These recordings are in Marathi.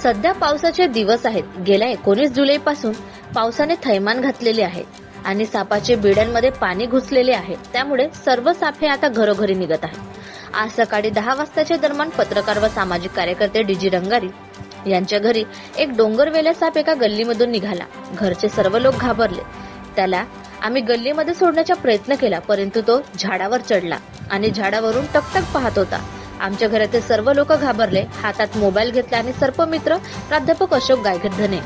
सध्या पावसाचे दिवस आहेत। गेल्या 19 जुलैपासून पावसाने थैमान घातलेले आहे आणि सापाचे बिड्यांमध्ये पाणी घुसलेले आहे। त्यामुळे सर्व साप हे आता घरोघरी निघत आहेत। आज सकाळी 10 वाजताच्या दरम्यान पत्रकार व सामाजिक कार्यकर्ते डीजी रंगारी यांच्या घरी एक डोंगरवेला साप एका गल्लीमधून निघाला। घरचे सर्व लोक घाबरले। त्याला आम्ही गल्लीमध्ये सोडण्याचा प्रयत्न केला, परंतु तो झाडावर चढला आणि झाडावरून टकटक पाहत होता। आमच्या घरातील सर्व लोक घाबरले। हातात मोबाईल घेतला आणि सर्पमित्र प्राध्यापक अशोक गायधने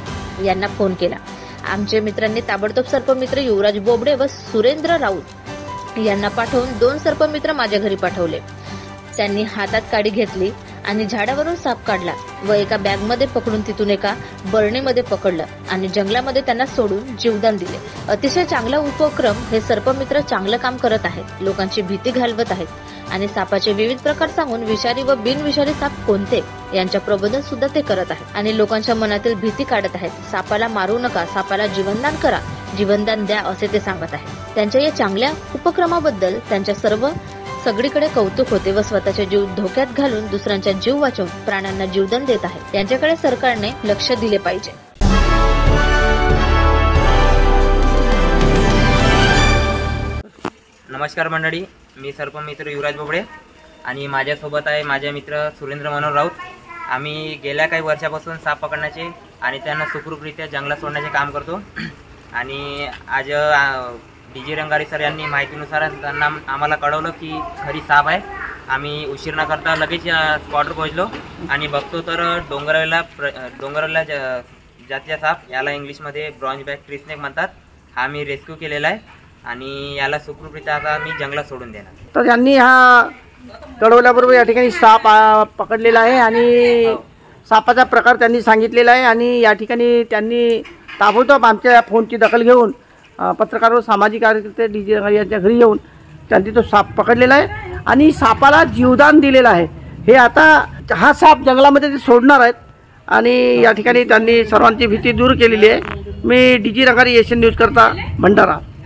यांना फोन केला। आमच्या मित्रांनी ताबडतोब सर्पमित्र युवराज बोबडे व सुरेंद्र राऊत यांना पाठवून 2 सर्पमित्र माझ्या घरी पाठवले। त्यांनी हातात काडी घेतली आणि झाडावरून साप काढला व एका बॅगमध्ये पकडून तिथून एका बरणीमध्ये पकडलं आणि जंगलामध्ये त्यांना सोडून जीवदान दिले। अतिशय चांगला उपक्रम। हे सर्पमित्र चांगलं काम करत आहेत, लोकांची भीती घालवत आहेत आणि सापाचे विविध प्रकार सांगून विषारी व बिनविषारी साप कोणते यांच्या प्रबोधन सुद्धा ते करत आहेत आणि लोकांच्या मनातील भीती काढत आहेत। सापाला मारू नका, सापाला जीवनदान करा, जीवनदान द्या असे ते सांगत आहेत। त्यांच्या या चांगल्या उपक्रमाबद्दल त्यांच्या सगळीकडे कौतुक होते व स्वतःचा जीव धोक्यात घालून दुसऱ्यांचा जीव वाचवून प्राण्यांना जीवदान देत आहेत। त्यांच्याकडे सरकारने लक्ष दिले पाहिजे। नमस्कार मंडळी, मी सर्पमित्र युवराज बोबडे आणि माझ्यासोबत आहे माझे मित्र सुरेंद्र मनोहर राऊत। आम्ही गेल्या काही वर्षापासून साप पकडण्याचे आणि त्यांना सुखरूपरित्या जंगलात सोडण्याचे काम करतो आणि आज डीजी रंगारी सर यांनी माहितीनुसार त्यांना आम्हाला कळवलं की घरी साप आहे। आम्ही उशीर न करता लगेच स्पॉटवर पोहोचलो आणि बघतो तर डोंगरवेला जातीचा साप, याला इंग्लिशमध्ये ब्रॉन्झ बॅक ट्री स्नेक म्हणतात, हा मी रेस्क्यू केलेला आहे आणि याला सुखरूपरित्या आता मी जंगलात सोडून देणार। तर त्यांनी हा कळवल्याबरोबर या ठिकाणी साप पकडलेला आहे आणि सापाचा प्रकार त्यांनी सांगितलेला आहे आणि या ठिकाणी त्यांनी ताबडतोब आमच्या फोनची दखल घेऊन पत्रकार व सामाजिक कार्यकर्ते डीजी रंगारी यांच्या घरी येऊन त्यांनी तो साप पकडलेला आहे आणि सापाला जीवदान दिलेलं आहे। हे आता हा साप जंगलामध्ये ते सोडणार आहेत आणि या ठिकाणी त्यांनी सर्वांची भीती दूर केलेली आहे। मी डीजी रंगारी एशियन न्यूज करता भंडारा।